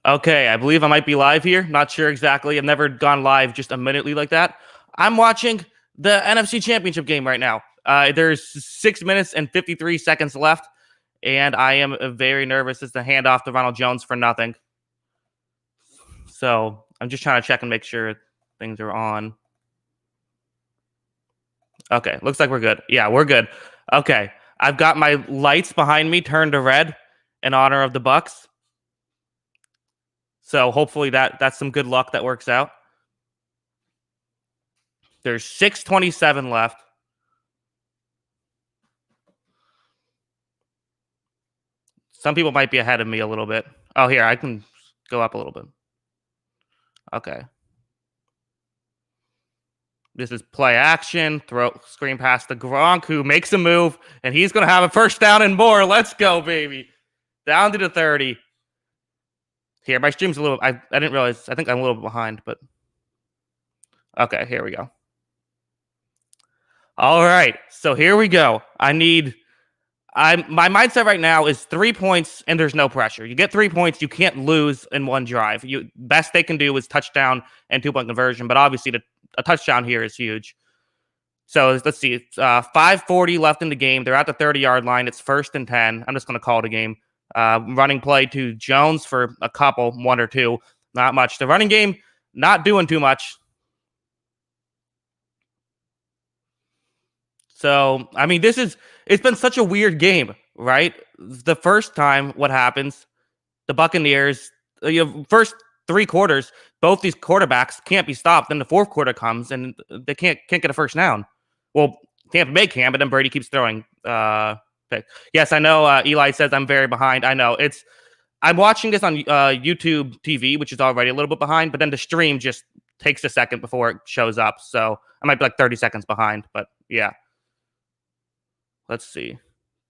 Okay, I believe I might be live here. Not sure exactly. I've never gone live just immediately like that. I'm watching the NFC Championship game right now. There's 6 minutes and 53 seconds left, and I am very nervous as to hand off to Ronald Jones for nothing. So I'm just trying to check and make sure things are on. Okay, looks like we're good. Yeah, we're good. Okay, I've got my lights behind me turned to red in honor of the Bucks. So hopefully that's some good luck that works out. There's 6:27 left. Some people might be ahead of me a little bit. Oh, here, I can go up a little bit. Okay. This is play action. Throw screen pass to Gronk, who makes a move, and he's going to have a first down and more. Let's go, baby. Down to the 30. Here, my stream's a little... I didn't realize. I think I'm a little bit behind, but... Okay, here we go. All right, so here we go. My mindset right now is 3 points and there's no pressure. You get 3 points, you can't lose in one drive. Best they can do is touchdown and 2-point conversion, but obviously a touchdown here is huge. So let's see. It's 5:40 left in the game. They're at the 30-yard line. It's 1st and 10. I'm just going to call it a game. Running play to Jones for a couple, 1 or 2. Not much. The running game, not doing too much. So, I mean, it's been such a weird game, right? The first time, what happens? The Buccaneers, first 3 quarters, both these quarterbacks can't be stopped. Then the 4th quarter comes and they can't get a first down. Well, Tampa Bay can, but then Brady keeps throwing. Pick. Yes, I know. Eli says I'm very behind. I know. I'm watching this on YouTube TV, which is already a little bit behind, but then the stream just takes a second before it shows up. So I might be like 30 seconds behind, but yeah. Let's see.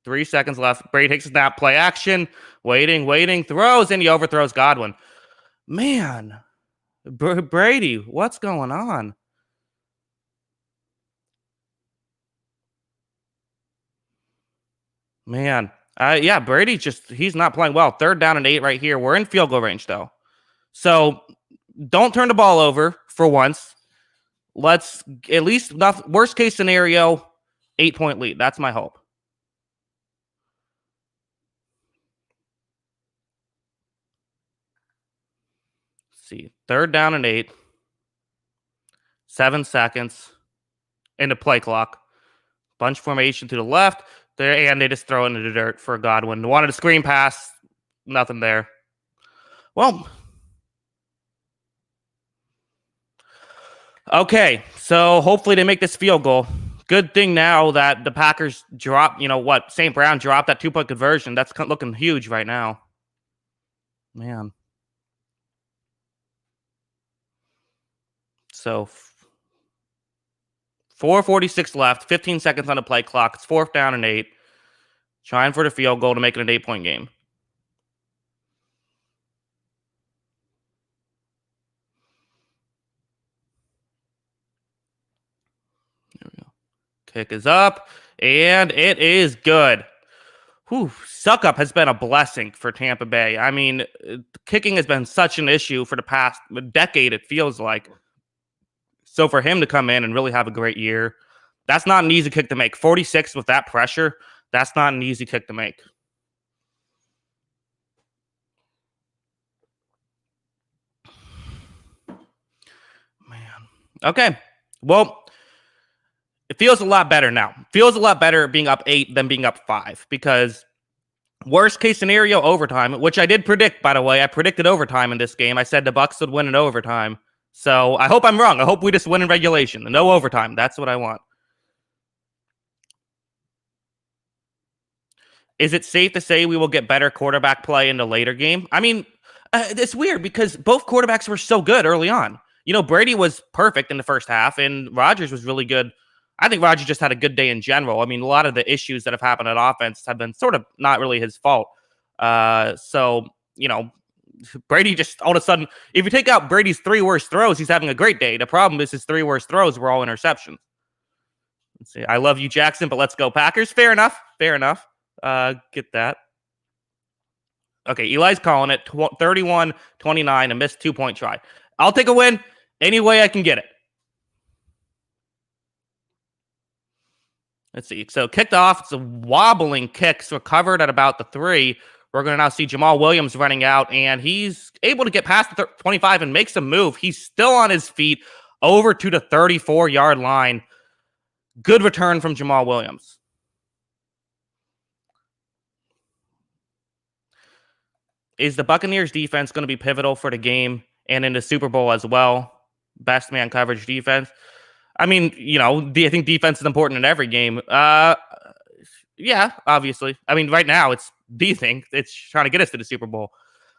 3 seconds left. Brady takes a snap. Play action. Waiting. Throws, and he overthrows Godwin. Man. Brady, what's going on? Man. Yeah, Brady he's not playing well. 3rd down and 8 right here. We're in field goal range, though. So don't turn the ball over for once. Let's at least, worst case scenario, 8-point lead. That's my hope. Let's see. 3rd down and 8. 7 seconds into play clock. Bunch formation to the left. There, and they just throw it into the dirt for Godwin. Wanted a screen pass. Nothing there. Well. Okay. So hopefully they make this field goal. Good thing now that the Packers dropped, St. Brown dropped that 2-point conversion. That's looking huge right now. Man. So 4:46 left, 15 seconds on the play clock. It's 4th down and 8. Trying for the field goal to make it an 8-point game. There we go. Kick is up, and it is good. Whew, suck-up has been a blessing for Tampa Bay. I mean, kicking has been such an issue for the past decade, it feels like. So for him to come in and really have a great year, that's not an easy kick to make. 46 with that pressure, that's not an easy kick to make. Man. Okay. Well, it feels a lot better now. Feels a lot better being up 8 than being up 5 because worst case scenario, overtime, which I did predict, by the way. I predicted overtime in this game. I said the Bucs would win in overtime. So I hope I'm wrong. I hope we just win in regulation. No overtime. That's what I want. Is it safe to say we will get better quarterback play in the later game? I mean, it's weird because both quarterbacks were so good early on. Brady was perfect in the first half, and Rodgers was really good. I think Rodgers just had a good day in general. I mean, a lot of the issues that have happened on offense have been sort of not really his fault. Brady just all of a sudden, if you take out Brady's 3 worst throws, he's having a great day. The problem is his 3 worst throws were all interceptions. Let's see. I love you, Jackson, but let's go Packers. Fair enough. Get that. Okay, Eli's calling it 31-29, a missed 2-point try. I'll take a win any way I can get it. Let's see. So kicked off. It's a wobbling kick. So recovered at about the 3. We're going to now see Jamal Williams running out, and he's able to get past the 25 and make some move. He's still on his feet over to the 34-yard line. Good return from Jamal Williams. Is the Buccaneers defense going to be pivotal for the game and in the Super Bowl as well? Best man coverage defense. I mean, I think defense is important in every game. Yeah, obviously. I mean, right now it's the thing. It's trying to get us to the Super Bowl.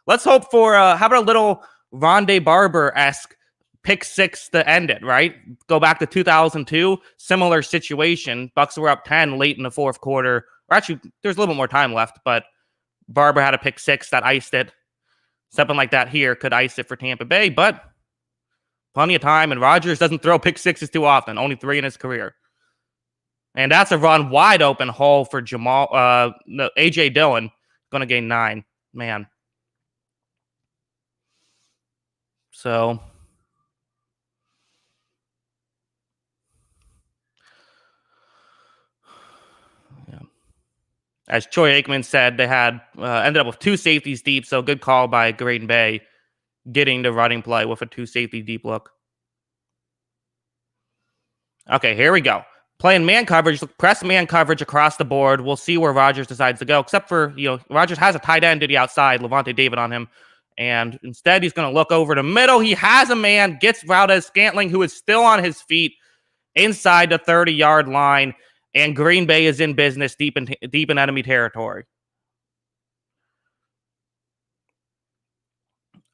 Let's hope for, how about a little Rondé Barber-esque pick 6 to end it, right? Go back to 2002, similar situation. Bucs were up 10 late in the fourth quarter. Or actually, there's a little bit more time left, but Barber had a pick 6 that iced it. Something like that here could ice it for Tampa Bay, but plenty of time, and Rodgers doesn't throw pick 6s too often, only 3 in his career. And that's a run wide open hole for A.J. Dillon. Going to gain 9. Man. So, yeah. As Troy Aikman said, they had ended up with 2 safeties deep, so good call by Green Bay getting the running play with a 2 safety deep look. Okay, here we go. Playing man coverage, press man coverage across the board. We'll see where Rodgers decides to go, except for, Rodgers has a tight end to the outside, Levante David on him. And instead, he's going to look over the middle. He has a man, gets Valdez-Scantling, who is still on his feet inside the 30-yard line. And Green Bay is in business deep in enemy territory.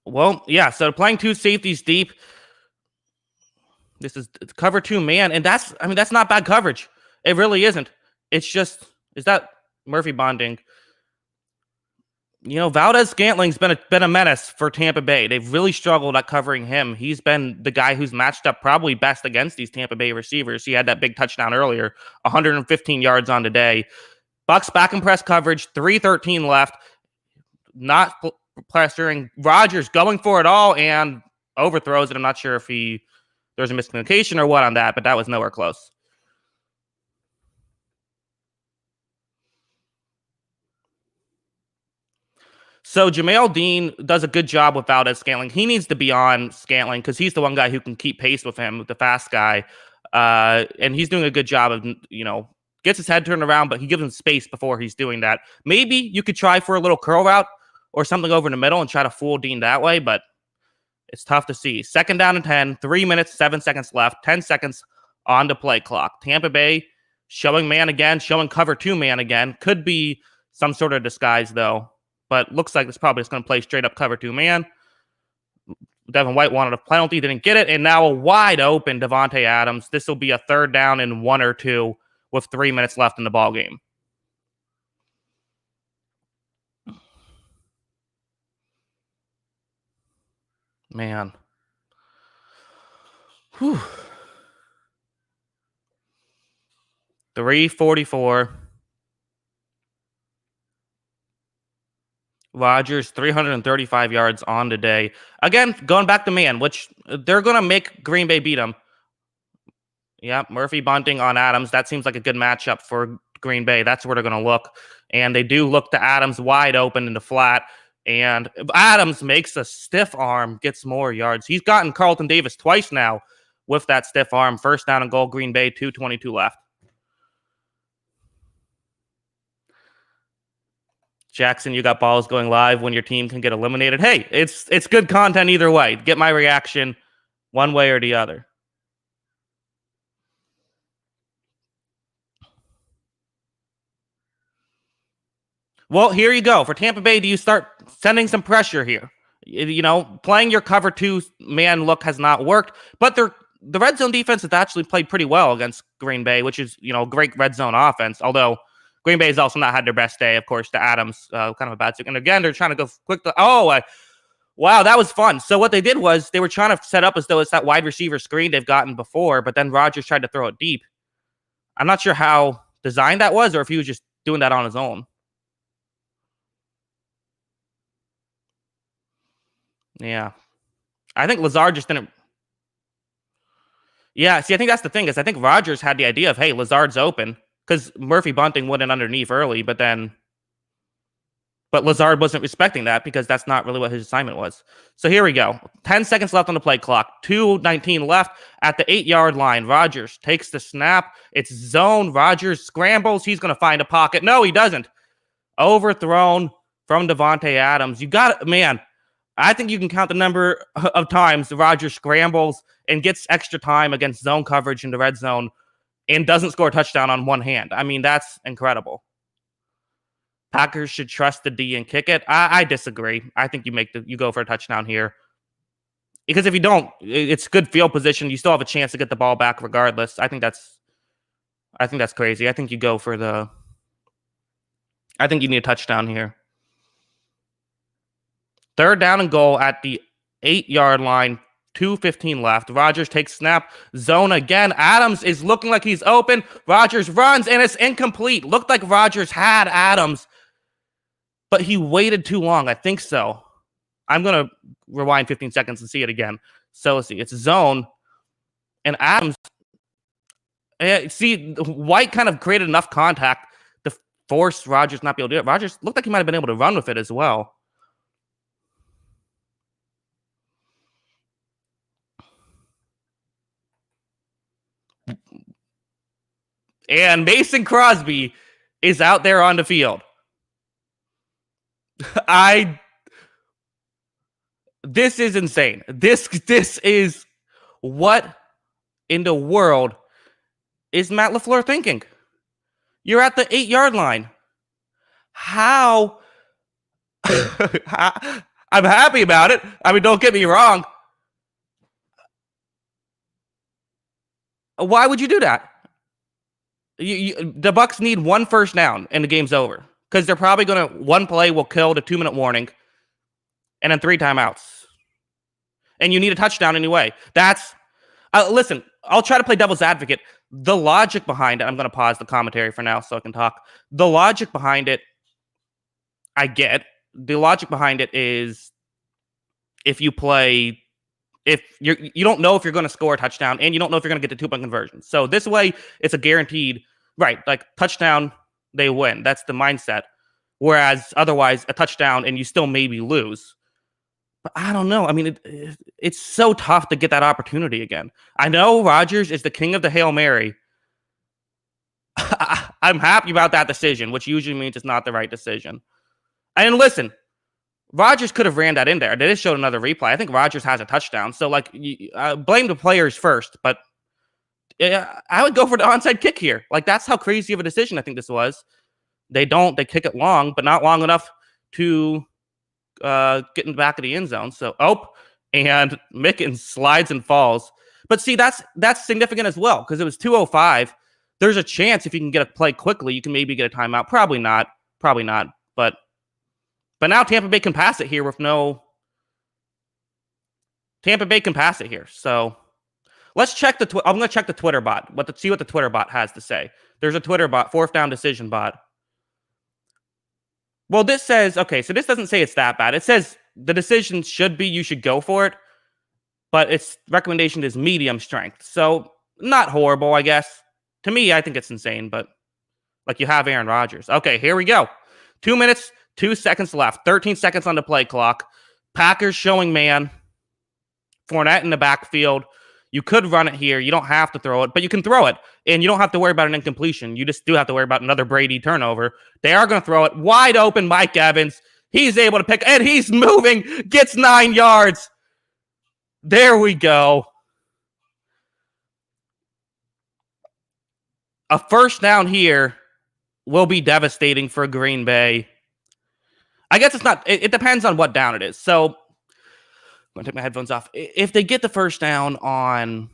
Well, yeah, so playing 2 safeties deep. This is cover 2 man, and that's not bad coverage. It really isn't. It's just, is that Murphy Bunting? Valdez-Scantling's been a menace for Tampa Bay. They've really struggled at covering him. He's been the guy who's matched up probably best against these Tampa Bay receivers. He had that big touchdown earlier, 115 yards on the day. Bucs back in press coverage, 3:13 left. Not pressuring. Rodgers going for it all and overthrows it. I'm not sure if there's a miscommunication or what on that, but that was nowhere close. So Jamel Dean does a good job with Valdez-Scantling. He needs to be on Scantling because he's the one guy who can keep pace with him, with the fast guy. And he's doing a good job of, gets his head turned around, but he gives him space before he's doing that. Maybe you could try for a little curl route or something over in the middle and try to fool Dean that way, but it's tough to see. 2nd down and 10, 3 minutes, 7 seconds left, 10 seconds on the play clock. Tampa Bay showing man again, showing cover 2 man again. Could be some sort of disguise, though. But looks like it's probably just going to play straight up cover 2 man. Devin White wanted a penalty, didn't get it. And now a wide open Devontae Adams. This will be a 3rd down and 1 or 2 with 3 minutes left in the ball game. Man. Whew. 3:44. Rodgers, 335 yards on the day. Again, going back to man, which they're going to make Green Bay beat them. Yeah, Murphy Bunting on Adams. That seems like a good matchup for Green Bay. That's where they're going to look. And they do look to Adams wide open in the flat. And Adams makes a stiff arm, gets more yards. He's gotten Carlton Davis twice now with that stiff arm. 1st down and goal, Green Bay, 2:22 left. Jackson, you got balls going live when your team can get eliminated. Hey, it's good content either way. Get my reaction one way or the other. Well, here you go. For Tampa Bay, do you start sending some pressure here? Playing your cover 2 man look has not worked, but the red zone defense has actually played pretty well against Green Bay, which is, great red zone offense. Although Green Bay has also not had their best day, of course, to Adams, kind of a bad stick. And again, they're trying to go quick. Wow, that was fun. So what they did was they were trying to set up as though it's that wide receiver screen they've gotten before, but then Rodgers tried to throw it deep. I'm not sure how designed that was or if he was just doing that on his own. Yeah. I think Lazard just didn't. Yeah, see, I think that's the thing is I think Rodgers had the idea of, hey, Lazard's open because Murphy Bunting went in underneath early, but Lazard wasn't respecting that because that's not really what his assignment was. So here we go. 10 seconds left on the play clock. 2:19 left at the 8-yard line. Rodgers takes the snap. It's zone. Rodgers scrambles. He's going to find a pocket. No, he doesn't. Overthrown from Devontae Adams. You got it, man. I think you can count the number of times Rodgers scrambles and gets extra time against zone coverage in the red zone and doesn't score a touchdown on one hand. I mean, that's incredible. Packers should trust the D and kick it. I disagree. I think you go for a touchdown here. Because if you don't, it's good field position. You still have a chance to get the ball back regardless. I think that's crazy. I think you go for I think you need a touchdown here. 3rd down and goal at the 8-yard line. 2:15 left. Rodgers takes snap. Zone again. Adams is looking like he's open. Rodgers runs, and it's incomplete. Looked like Rodgers had Adams, but he waited too long. I think so. I'm going to rewind 15 seconds and see it again. So let's see. It's zone, and Adams. See, White kind of created enough contact to force Rodgers not be able to do it. Rodgers looked like he might have been able to run with it as well. And Mason Crosby is out there on the field. This is insane. This is what in the world is Matt LaFleur thinking? You're at the 8-yard line. How? I'm happy about it. I mean, don't get me wrong. Why would you do that? The Bucs need one first down and the game's over because they're probably going to one play will kill the 2-minute warning and then 3 timeouts. And you need a touchdown anyway. That's listen, I'll try to play devil's advocate. The logic behind it, I'm going to pause the commentary for now so I can talk. The logic behind it, I get. The logic behind it is if you don't know if you're going to score a touchdown and you don't know if you're going to get the 2-point conversion. So this way, it's a guaranteed, right? Like touchdown, they win. That's the mindset. Whereas otherwise, a touchdown and you still maybe lose. But I don't know. I mean, it's so tough to get that opportunity again. I know Rodgers is the king of the Hail Mary. I'm happy about that decision, which usually means it's not the right decision. And listen, Rodgers could have ran that in there. They just showed another replay. I think Rodgers has a touchdown. So, blame the players first. But I would go for the onside kick here. Like, that's how crazy of a decision I think this was. They kick it long, but not long enough to get in the back of the end zone. So, and Mickens slides and falls. But see, that's significant as well because it was 2:05. There's a chance if you can get a play quickly, you can maybe get a timeout. Probably not. But now Tampa Bay can pass it here with no. Tampa Bay can pass it here. So let's check I'm going to check the Twitter bot. See what the Twitter bot has to say. There's a Twitter bot, 4th down decision bot. Well, this says, okay, so this doesn't say it's that bad. It says the decision should be you should go for it, but its recommendation is medium strength. So not horrible, I guess. To me, I think it's insane, but like you have Aaron Rodgers. Okay, here we go. 2 minutes. 2 seconds left. 13 seconds on the play clock. Packers showing man. Fournette in the backfield. You could run it here. You don't have to throw it, but you can throw it. And you don't have to worry about an incompletion. You just do have to worry about another Brady turnover. They are going to throw it. Wide open, Mike Evans. He's able to pick, and he's moving. Gets 9 yards. There we go. A first down here will be devastating for Green Bay. I guess it's not. It depends on what down it is. So I'm going to take my headphones off. If they get the first down on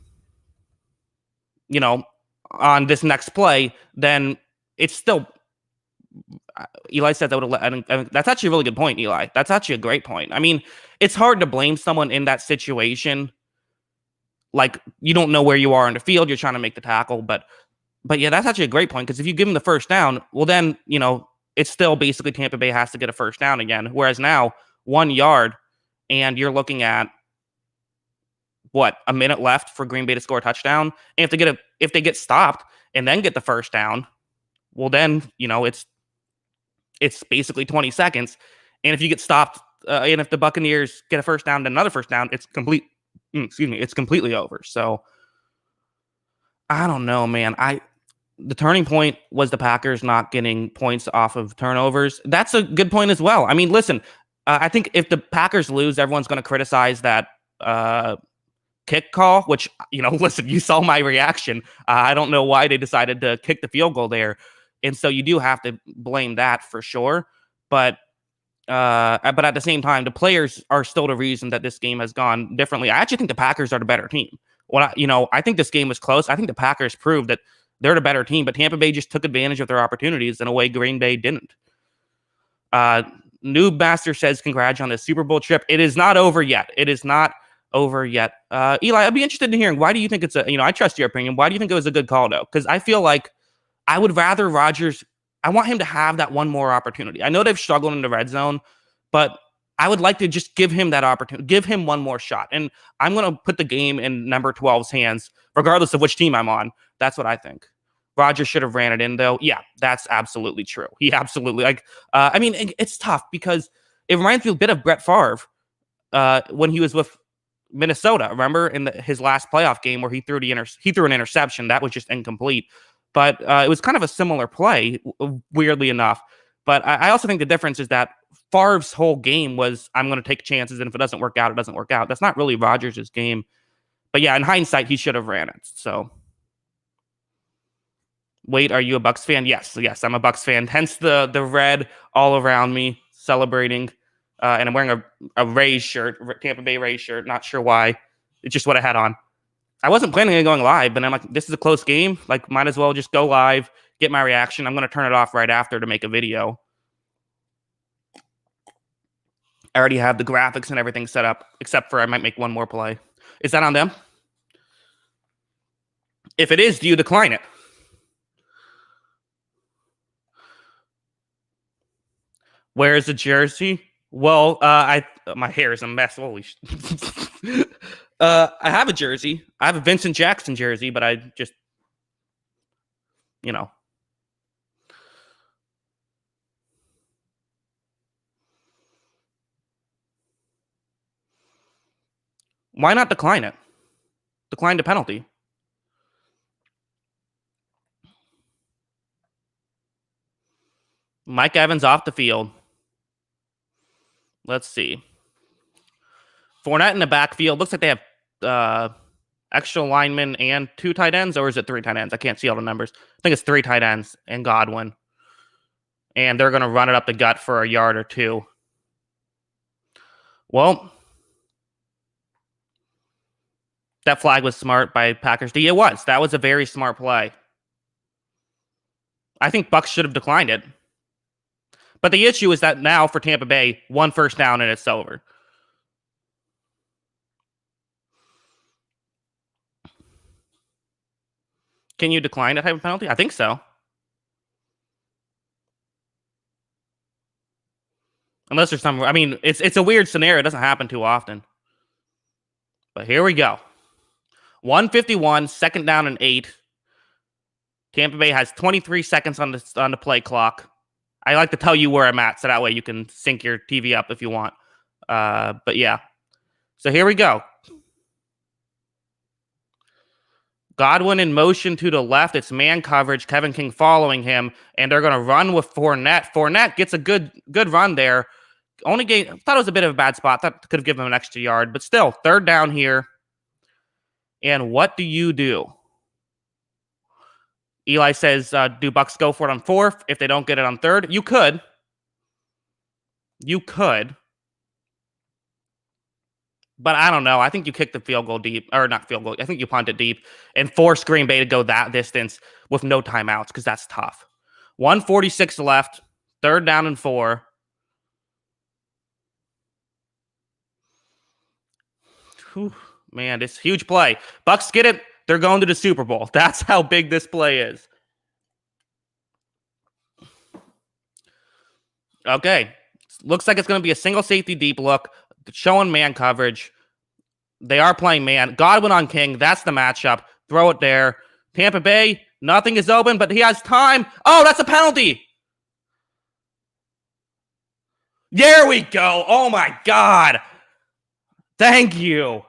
this next play, then it's still. Eli said that would have let. That's actually a really good point, Eli. That's actually a great point. I mean, it's hard to blame someone in that situation. Like, you don't know where you are in the field. You're trying to make the tackle. But yeah, that's actually a great point because if you give them the first down, well, then, it's still basically Tampa Bay has to get a first down again. Whereas now, 1 yard and you're looking at what, a minute left for Green Bay to score a touchdown. And if they get stopped and then get the first down, well then, it's basically 20 seconds. And if you get stopped, and if the Buccaneers get a first down, then another first down, it's completely over. So I don't know, man. The turning point was the Packers not getting points off of turnovers. That's a good point as well. I mean, listen, I think if the Packers lose, everyone's going to criticize that kick call, which, listen, you saw my reaction. I don't know why they decided to kick the field goal there. And so you do have to blame that for sure. But at the same time, the players are still the reason that this game has gone differently. I actually think the Packers are the better team. I think this game was close. I think the Packers proved that they're the better team, but Tampa Bay just took advantage of their opportunities in a way Green Bay didn't. Noob Master says, congrats on the Super Bowl trip. It is not over yet. Eli, I'd be interested in hearing, why do you think I trust your opinion. Why do you think it was a good call, though? Because I feel like I would rather Rodgers, I want him to have that one more opportunity. I know they've struggled in the red zone, but I would like to just give him that opportunity, give him one more shot. And I'm going to put the game in number 12's hands, regardless of which team I'm on. That's what I think. Rodgers should have ran it in, though. Yeah, that's absolutely true. He absolutely, it's tough because it reminds me a bit of Brett Favre when he was with Minnesota. Remember in his last playoff game where he threw an interception that was just incomplete. But it was kind of a similar play, weirdly enough. But I also think the difference is that Favre's whole game was, I'm going to take chances, and if it doesn't work out, it doesn't work out. That's not really Rodgers' game. But yeah, in hindsight, he should have ran it. So, wait, are you a Bucs fan? Yes, I'm a Bucs fan. Hence the red all around me, celebrating. And I'm wearing a Rays shirt, Tampa Bay Rays shirt. Not sure why. It's just what I had on. I wasn't planning on going live, but I'm like, this is a close game. Like, might as well just go live, get my reaction. I'm going to turn it off right after to make a video. I already have the graphics and everything set up, except for I might make one more play. Is that on them? If it is, do you decline it? Where is the jersey? Well, my hair is a mess. Holy shit. I have a jersey. I have a Vincent Jackson jersey, but I just, Why not decline it? Decline the penalty. Mike Evans off the field. Let's see. Fournette in the backfield. Looks like they have extra linemen and 2 tight ends, or is it 3 tight ends? I can't see all the numbers. I think it's 3 tight ends and Godwin. And they're going to run it up the gut for a yard or 2. Well, that flag was smart by Packers D. It was. That was a very smart play. I think Bucs should have declined it. But the issue is that now for Tampa Bay, 1 first down and it's over. Can you decline that type of penalty? I think so. Unless there's some, it's a weird scenario. It doesn't happen too often. But here we go. 151, second down and 8. Tampa Bay has 23 seconds on the play clock. I like to tell you where I'm at, so that way you can sync your TV up if you want. But yeah. So here we go. Godwin in motion to the left. It's man coverage. Kevin King following him, and they're going to run with Fournette. Fournette gets a good run there. Thought it was a bit of a bad spot. That could have given him an extra yard, but still, third down here. And what do you do? Eli says, do Bucs go for it on 4th if they don't get it on 3rd? You could. But I don't know. I think you kick the field goal deep, or not field goal. I think you punt it deep and force Green Bay to go that distance with no timeouts, because that's tough. 1:46 left, 3rd down and 4. Whew, man, this huge play. Bucs get it. They're going to the Super Bowl. That's how big this play is. Okay. Looks like it's going to be a single safety deep look. showing man coverage. They are playing man. Godwin on King. That's the matchup. Throw it there. Tampa Bay, nothing is open, but he has time. Oh, that's a penalty. There we go. Oh, my God. Thank you.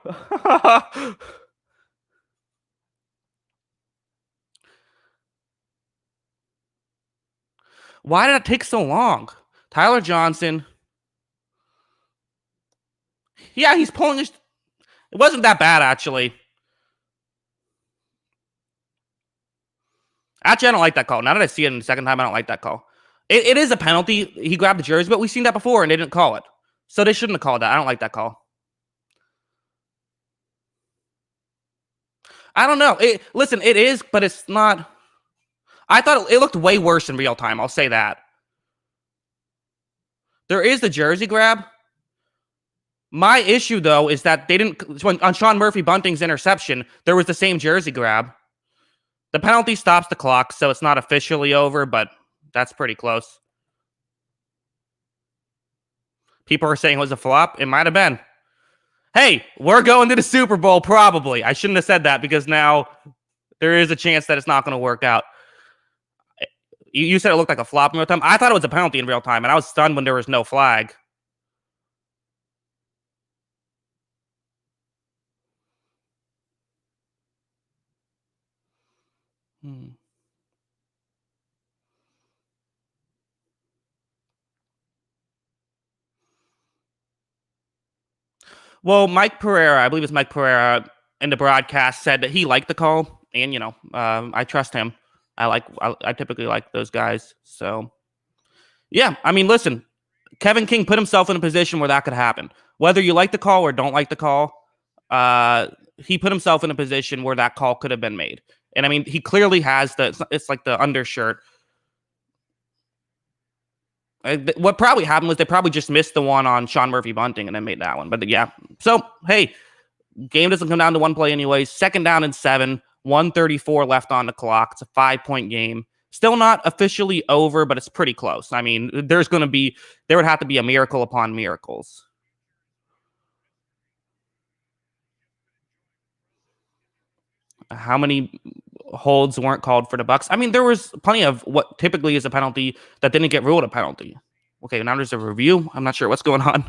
Why did it take so long? Tyler Johnson. Yeah, he's pulling his... It wasn't that bad, actually. Actually, I don't like that call. Now that I see it in the second time, I don't like that call. It is a penalty. He grabbed the jersey, but we've seen that before, and they didn't call it. So they shouldn't have called that. I don't like that call. I don't know. Listen, it is, but it's not... I thought it looked way worse in real time. I'll say that. There is the jersey grab. My issue, though, is that they didn't... On Sean Murphy Bunting's interception, there was the same jersey grab. The penalty stops the clock, so it's not officially over, but that's pretty close. People are saying it was a flop. It might have been. Hey, we're going to the Super Bowl, probably. I shouldn't have said that because now there is a chance that it's not going to work out. You said it looked like a flop in real time. I thought it was a penalty in real time, and I was stunned when there was no flag. Well, Mike Pereira, I believe it's Mike Pereira, in the broadcast said that he liked the call, and I trust him. I typically like those guys. So, yeah, I mean, listen, Kevin King put himself in a position where that could happen. Whether you like the call or don't like the call, he put himself in a position where that call could have been made. And I mean, he clearly has it's like the undershirt. What probably happened was they probably just missed the one on Sean Murphy Bunting and then made that one. But yeah, so hey, game doesn't come down to one play anyways. 2nd down and 7, 1:34 left on the clock. It's a 5-point game. Still not officially over, but it's pretty close. I mean, there would have to be a miracle upon miracles. How many holds weren't called for the Bucks? I mean, there was plenty of what typically is a penalty that didn't get ruled a penalty. Okay, now there's a review. I'm not sure what's going on.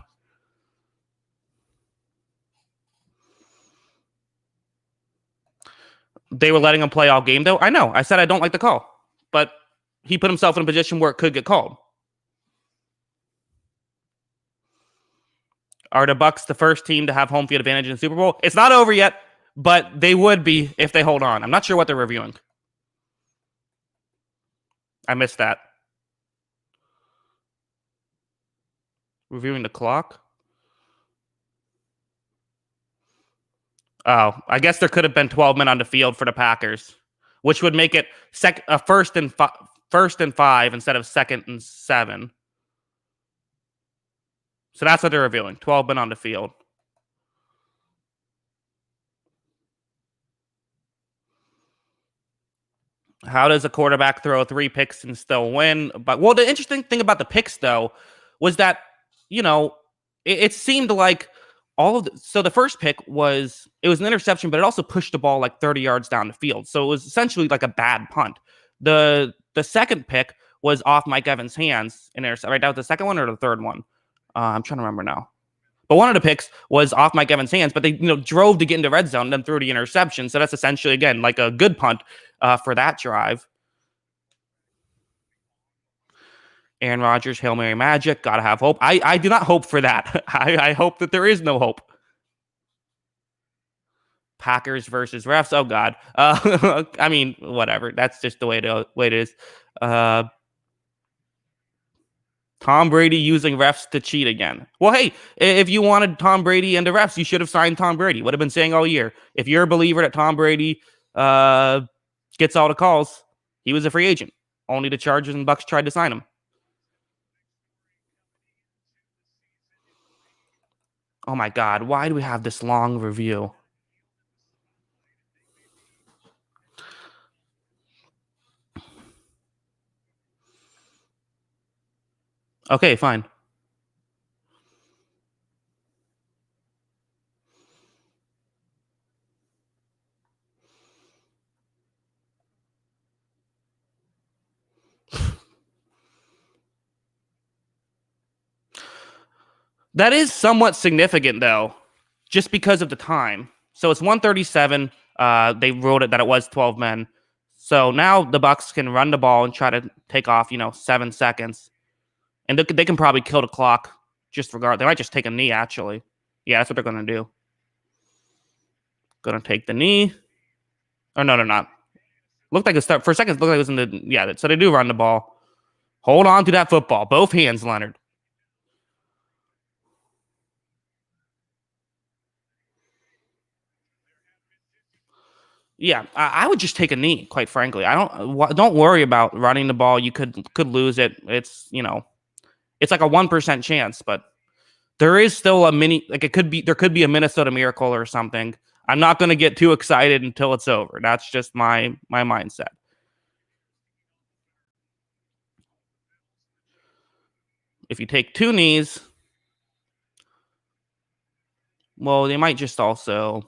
They were letting him play all game, though. I know. I said I don't like the call, but he put himself in a position where it could get called. Are the Bucks the first team to have home field advantage in the Super Bowl? It's not over yet, but they would be if they hold on. I'm not sure what they're reviewing. I missed that. Reviewing the clock? Oh, I guess there could have been 12 men on the field for the Packers, which would make it first and 5 instead of 2nd and 7. So that's what they're reviewing. 12 men on the field. How does a quarterback throw 3 picks and still win? But the interesting thing about the picks, though, was that it seemed like so the first pick was an interception, but it also pushed the ball like 30 yards down the field. So it was essentially like a bad punt. The second pick was off Mike Evans' hands in intercept. Right, that was the second one or the third one. I'm trying to remember now. But one of the picks was off Mike Evans' hands, but they drove to get into red zone and then threw the interception. So that's essentially, again, like a good punt for that drive. Aaron Rodgers, Hail Mary Magic, gotta have hope. I do not hope for that. I hope that there is no hope. Packers versus refs. Oh, God. I mean, whatever. That's just the way it is. Tom Brady using refs to cheat again. Well, hey, if you wanted Tom Brady and the refs, you should have signed Tom Brady. Would have been saying all year. If you're a believer that Tom Brady gets all the calls, he was a free agent. Only the Chargers and Bucks tried to sign him. Oh, my God. Why do we have this long review? Okay, fine. That is somewhat significant, though, just because of the time. So it's 137. They wrote it that it was 12 men. So now the Bucks can run the ball and try to take off, 7 seconds. And they can probably kill the clock just regard. They might just take a knee, actually. Yeah, that's what they're going to do. Going to take the knee. Or no, they're not. Looked like a start. For a second, it looked like it was in the... Yeah, so they do run the ball. Hold on to that football. Both hands, Leonard. Yeah, I would just take a knee, quite frankly. Don't worry about running the ball. You could lose it. It's, it's like a 1% chance, but there is still there could be a Minnesota Miracle or something. I'm not going to get too excited until it's over. That's just my mindset. If you take 2 knees, well, they might just also...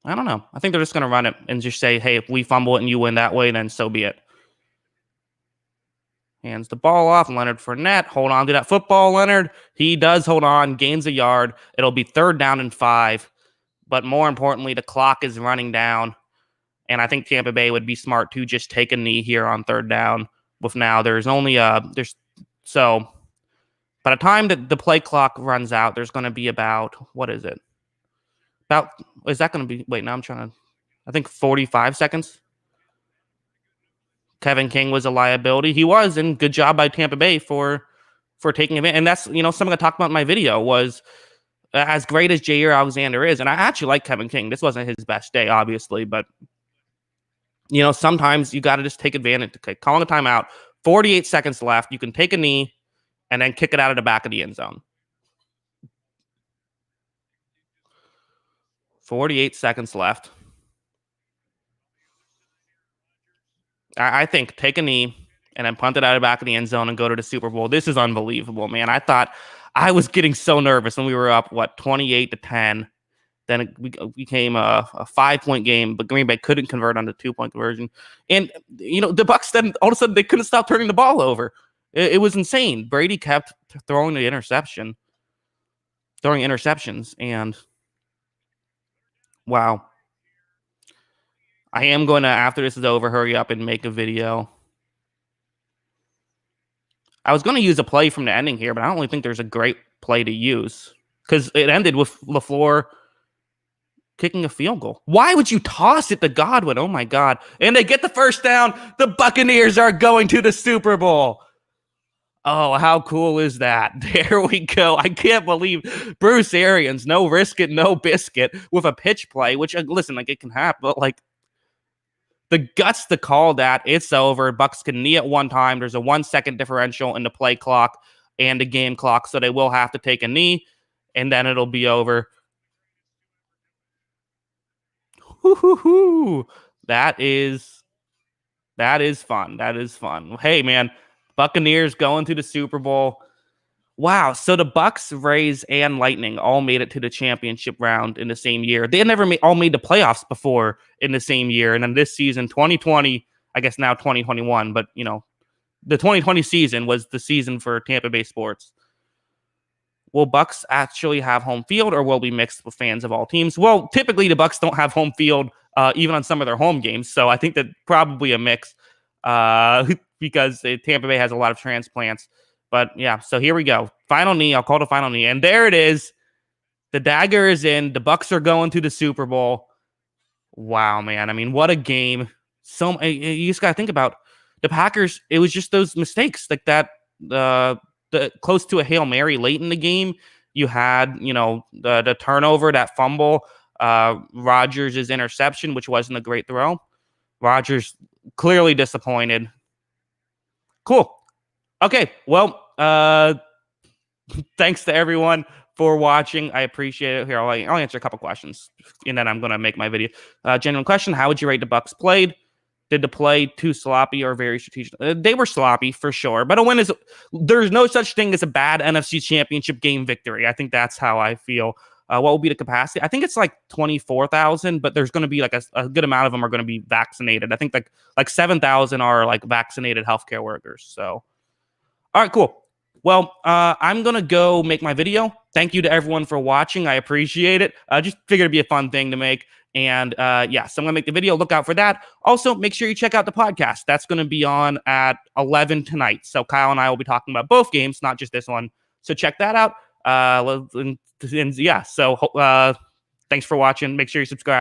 I don't know. I think they're just going to run it and just say, hey, if we fumble it and you win that way, then so be it. Hands the ball off. Leonard Fournette. Hold on to that football, Leonard. He does hold on. Gains a yard. It'll be 3rd down and 5. But more importantly, the clock is running down. And I think Tampa Bay would be smart to just take a knee here on 3rd down. With now, there's only so by the time that the play clock runs out, there's going to be about, what is it? Is that going to be, wait, now I think 45 seconds. Kevin King was a liability. He was, and good job by Tampa Bay for taking advantage. And that's, something I talked about in my video was as great as Jair Alexander is, and I actually like Kevin King. This wasn't his best day, obviously, but, sometimes you got to just take advantage. Okay, calling a timeout, 48 seconds left. You can take a knee and then kick it out of the back of the end zone. 48 seconds left. I think take a knee and then punt it out of the back of the end zone and go to the Super Bowl. This is unbelievable, man. I thought I was getting so nervous when we were up, 28-10. Then it became a 5-point game, but Green Bay couldn't convert on the 2-point conversion. And, the Bucs then all of a sudden they couldn't stop turning the ball over. It was insane. Brady kept throwing interceptions, and wow. I am going to, after this is over, hurry up and make a video. I was going to use a play from the ending here, but I don't really think there's a great play to use because it ended with LaFleur kicking a field goal. Why would you toss it to Godwin? Oh, my God. And they get the 1st down. The Buccaneers are going to the Super Bowl. Oh, how cool is that? There we go. I can't believe Bruce Arians, no risk it, no biscuit, with a pitch play, which, listen, it can happen, but, the guts to call that. It's over. Bucks can knee at one time. There's a 1-second differential in the play clock and the game clock, so they will have to take a knee, and then it'll be over. Woo-hoo-hoo. That is fun. That is fun. Hey, man, Buccaneers going to the Super Bowl. Wow. So the Bucks, Rays, and Lightning all made it to the championship round in the same year. They had never all made the playoffs before in the same year. And then this season, 2020, I guess now 2021, but, the 2020 season was the season for Tampa Bay sports. Will Bucks actually have home field, or will be mixed with fans of all teams? Well, typically the Bucks don't have home field even on some of their home games. So I think that probably a mix because Tampa Bay has a lot of transplants. But yeah, so here we go. Final knee. I'll call it a final knee. And there it is. The dagger is in. The Bucks are going to the Super Bowl. Wow, man. I mean, what a game. You just got to think about the Packers. It was just those mistakes like that. The close to a Hail Mary late in the game. You had, the turnover, that fumble, Rodgers' interception, which wasn't a great throw. Rodgers clearly disappointed. Cool. Okay, well, thanks to everyone for watching. I appreciate it. Here, I'll answer a couple questions, and then I'm going to make my video. Genuine question, how would you rate the Bucks played? Did the play too sloppy or very strategic? They were sloppy, for sure. But there's no such thing as a bad NFC Championship game victory. I think that's how I feel. What will be the capacity? I think it's 24,000, but there's going to be a good amount of them are going to be vaccinated. I think like 7,000 are vaccinated healthcare workers. So... all right, cool. Well, I'm gonna go make my video. Thank you to everyone for watching. I appreciate it. Just figured it'd be a fun thing to make. And yeah, so I'm gonna make the video. Look out for that. Also, make sure you check out the podcast. That's gonna be on at 11 tonight. So Kyle and I will be talking about both games, not just this one. So check that out. And yeah, so thanks for watching. Make sure you subscribe.